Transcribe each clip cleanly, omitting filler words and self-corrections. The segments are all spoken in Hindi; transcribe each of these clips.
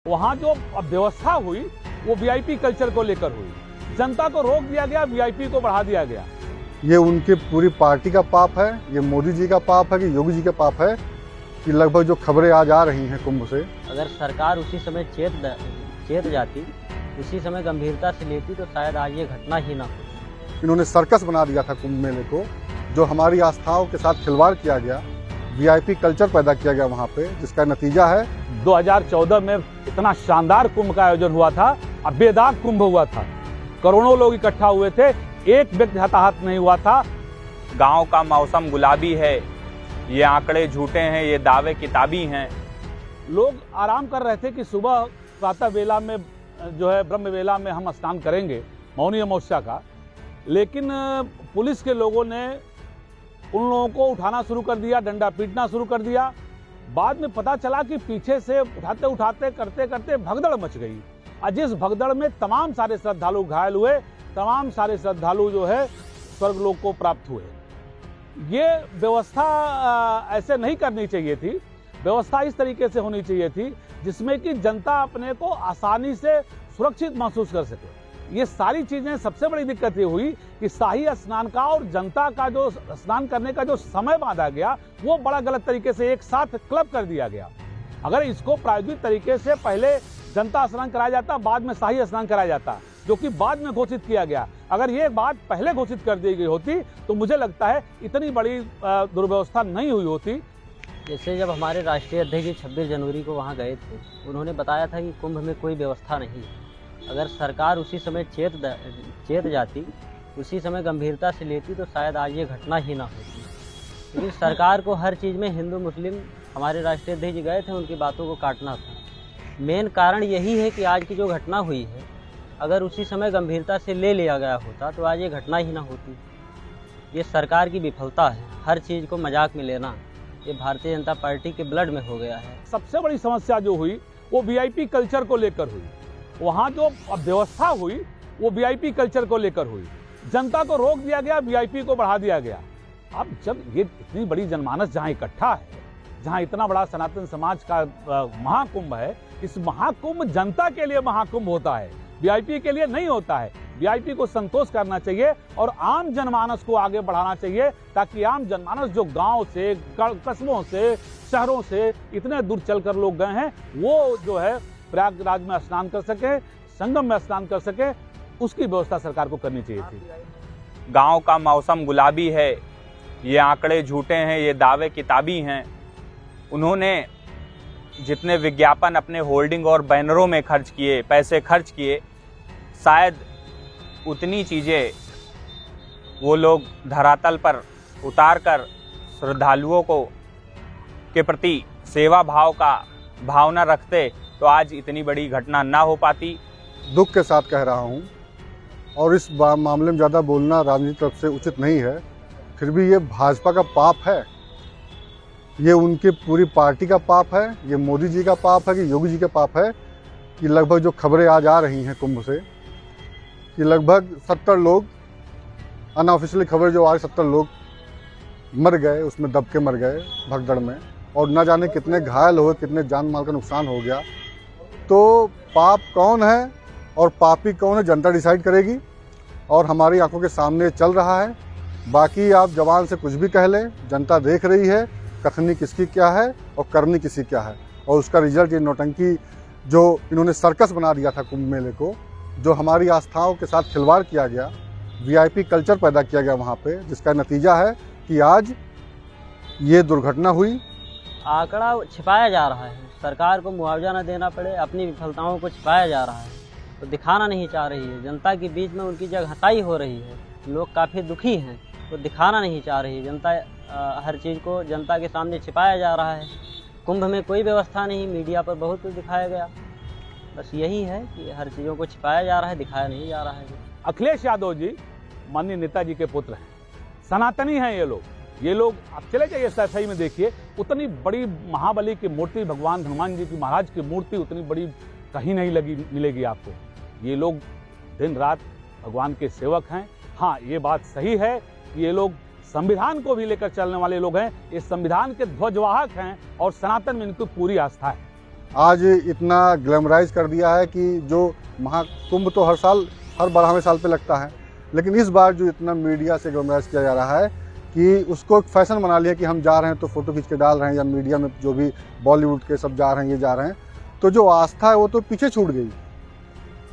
वहाँ जो व्यवस्था हुई वो वीआईपी कल्चर को लेकर हुई। जनता को रोक दिया गया, वीआईपी को बढ़ा दिया गया। ये उनके पूरी पार्टी का पाप है, ये मोदी जी का पाप है कि योगी जी का पाप है कि लगभग जो खबरें आज आ रही हैं कुंभ से, अगर सरकार उसी समय चेत जाती, उसी समय गंभीरता से लेती तो शायद आज ये घटना ही ना होती। इन्होंने सर्कस बना दिया था कुंभ मेले को, जो हमारी आस्थाओं के साथ खिलवाड़ किया गया, वीआईपी कल्चर पैदा किया गया वहाँ पे, जिसका नतीजा है 2014 में इतना शानदार कुंभ का आयोजन हुआ था, अब बेदाग कुंभ हुआ था, करोड़ों लोग इकट्ठा हुए थे, एक व्यक्ति हताहत नहीं हुआ था। गांव का मौसम गुलाबी है, ये आंकड़े झूठे हैं, ये दावे किताबी हैं। लोग आराम कर रहे थे कि सुबह प्रातः वेला में जो है ब्रह्म वेला में हम स्नान करेंगे मौनी अमावस्या का, लेकिन पुलिस के लोगों ने उन लोगों को उठाना शुरू कर दिया, डंडा पीटना शुरू कर दिया। बाद में पता चला कि पीछे से उठाते उठाते करते करते भगदड़ मच गई और जिस भगदड़ में तमाम सारे श्रद्धालु घायल हुए, तमाम सारे श्रद्धालु जो है स्वर्गलोक को प्राप्त हुए। ये व्यवस्था ऐसे नहीं करनी चाहिए थी। व्यवस्था इस तरीके से होनी चाहिए थी जिसमें कि जनता अपने को आसानी से सुरक्षित महसूस कर सके। ये सारी चीजें, सबसे बड़ी दिक्कत ये हुई कि शाही स्नान का और जनता का जो स्नान करने का जो समय बांधा गया वो बड़ा गलत तरीके से एक साथ क्लब कर दिया गया। अगर इसको प्रायोगिक तरीके से पहले जनता स्नान कराया जाता, बाद में शाही स्नान कराया जाता, जो कि बाद में घोषित किया गया, अगर ये बात पहले घोषित कर दी गई होती तो मुझे लगता है इतनी बड़ी दुर्व्यवस्था नहीं हुई होती। जैसे जब हमारे राष्ट्रीय अध्यक्ष 26 जनवरी को वहाँ गए थे, उन्होंने बताया था कि कुंभ में कोई व्यवस्था नहीं है। अगर सरकार उसी समय चेत जाती, उसी समय गंभीरता से लेती तो शायद आज ये घटना ही ना होती। क्योंकि सरकार को हर चीज़ में हिंदू मुस्लिम, हमारे राष्ट्रीय अध्यक्ष गए थे, उनकी बातों को काटना था। मेन कारण यही है कि आज की जो घटना हुई है, अगर उसी समय गंभीरता से ले लिया गया होता तो आज ये घटना ही ना होती। ये सरकार की विफलता है, हर चीज़ को मजाक में लेना, ये भारतीय जनता पार्टी के ब्लड में हो गया है। सबसे बड़ी समस्या जो हुई वो वीआईपी कल्चर को लेकर हुई। वहाँ जो व्यवस्था हुई वो वीआईपी कल्चर को लेकर हुई। जनता को रोक दिया गया, वीआईपी को बढ़ा दिया गया। अब जब ये इतनी बड़ी जनमानस जहाँ इकट्ठा है, जहाँ इतना बड़ा सनातन समाज का महाकुंभ है, इस महाकुंभ जनता के लिए महाकुंभ होता है, वीआईपी के लिए नहीं होता है। वीआईपी को संतोष करना चाहिए और आम जनमानस को आगे बढ़ाना चाहिए, ताकि आम जनमानस जो गांव से, कस्बों से, शहरों से इतने दूर चलकर लोग गए हैं, वो जो है प्रयागराज में स्नान कर सके, संगम में स्नान कर सके, उसकी व्यवस्था सरकार को करनी चाहिए थी। गांव का मौसम गुलाबी है, ये आंकड़े झूठे हैं, ये दावे किताबी हैं। उन्होंने जितने विज्ञापन अपने होर्डिंग और बैनरों में खर्च किए, पैसे खर्च किए, शायद उतनी चीज़ें वो लोग धरातल पर उतार कर श्रद्धालुओं को के प्रति सेवा भाव का भावना रखते तो आज इतनी बड़ी घटना ना हो पाती। दुख के साथ कह रहा हूँ, और इस मामले में ज़्यादा बोलना राजनीतिक तरफ से उचित नहीं है, फिर भी ये भाजपा का पाप है, ये उनकी पूरी पार्टी का पाप है, ये मोदी जी का पाप है कि योगी जी का पाप है कि लगभग जो खबरें आज आ रही हैं कुंभ से कि लगभग 70 लोग, अनऑफिशियली खबर जो आज 70 लोग मर गए, उसमें दब के मर गए भगदड़ में, और न जाने कितने घायल हुए, कितने जान माल का नुकसान हो गया। तो पाप कौन है और पापी कौन है, जनता डिसाइड करेगी, और हमारी आंखों के सामने चल रहा है। बाकी आप जवान से कुछ भी कह लें, जनता देख रही है कथनी किसकी क्या है और करनी किसी क्या है, और उसका रिजल्ट ये नौटंकी जो इन्होंने सर्कस बना दिया था कुंभ मेले को, जो हमारी आस्थाओं के साथ खिलवाड़ किया गया, वीआईपी कल्चर पैदा किया गया वहाँ पे, जिसका नतीजा है कि आज ये दुर्घटना हुई। आंकड़ा छिपाया जा रहा है, सरकार को मुआवजा न देना पड़े, अपनी विफलताओं को छिपाया जा रहा है, तो दिखाना नहीं चाह रही है। जनता के बीच में उनकी जगह हटाई हो रही है, लोग काफ़ी दुखी हैं, तो दिखाना नहीं चाह रही है। जनता हर चीज़ को जनता के सामने छिपाया जा रहा है। कुंभ में कोई व्यवस्था नहीं, मीडिया पर बहुत कुछ दिखाया गया, बस यही है कि हर चीज़ों को छिपाया जा रहा है, दिखाया नहीं जा रहा है। अखिलेश यादव जी माननीय नेताजी के पुत्र हैं, सनातनी हैं ये लोग आप चले जाइए सही में देखिए, उतनी बड़ी महाबली की मूर्ति, भगवान हनुमान जी की, महाराज की मूर्ति उतनी बड़ी कहीं नहीं मिलेगी आपको। ये लोग दिन रात भगवान के सेवक हैं। हाँ, ये बात सही है कि ये लोग संविधान को भी लेकर चलने वाले लोग हैं, ये संविधान के ध्वजवाहक हैं और सनातन में इनकी पूरी आस्था है। आज इतना ग्लैमराइज कर दिया है कि जो महाकुंभ तो हर 12वें साल पे लगता है, लेकिन इस बार जो इतना मीडिया से ग्लैमराइज किया जा रहा है कि उसको एक फैशन बना लिया कि हम जा रहे हैं तो फ़ोटो खींच के डाल रहे हैं, या मीडिया में जो भी बॉलीवुड के सब जा रहे हैं, ये जा रहे हैं, तो जो आस्था है वो तो पीछे छूट गई।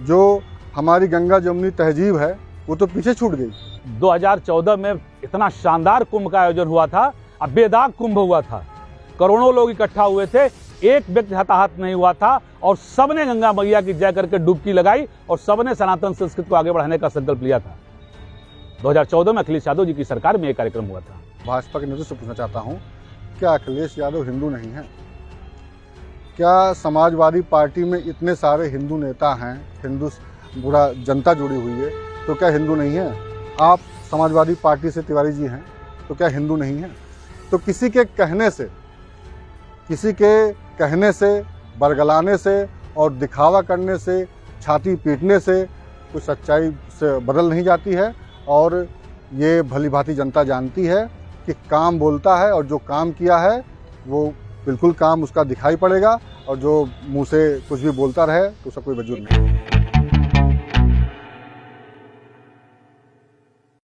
जो हमारी गंगा जमुनी तहजीब है वो तो पीछे छूट गई। 2014 में इतना शानदार कुंभ का आयोजन हुआ था, अब बेदाग कुंभ हुआ था, करोड़ों लोग इकट्ठा हुए थे, एक व्यक्ति हताहत नहीं हुआ था, और सबने गंगा मैया की जय करके डुबकी लगाई और सबने सनातन संस्कृति को आगे बढ़ाने का संकल्प लिया था। 2014 में अखिलेश यादव जी की सरकार में यह कार्यक्रम हुआ था। भाजपा के नेतृत्व से पूछना चाहता हूँ, क्या अखिलेश यादव हिंदू नहीं है? क्या समाजवादी पार्टी में इतने सारे हिंदू नेता हैं, हिंदू पूरा जनता जुड़ी हुई है, तो क्या हिंदू नहीं है? आप समाजवादी पार्टी से तिवारी जी हैं, तो क्या हिंदू नहीं है? तो किसी के कहने से, बरगलाने से और दिखावा करने से, छाती पीटने से कुछ सच्चाई से बदल नहीं जाती है। और ये भली भांति जनता जानती है कि काम बोलता है, और जो काम किया है वो बिल्कुल काम उसका दिखाई पड़ेगा, और जो मुंह से कुछ भी बोलता रहे तो उसका कोई वजूद नहीं।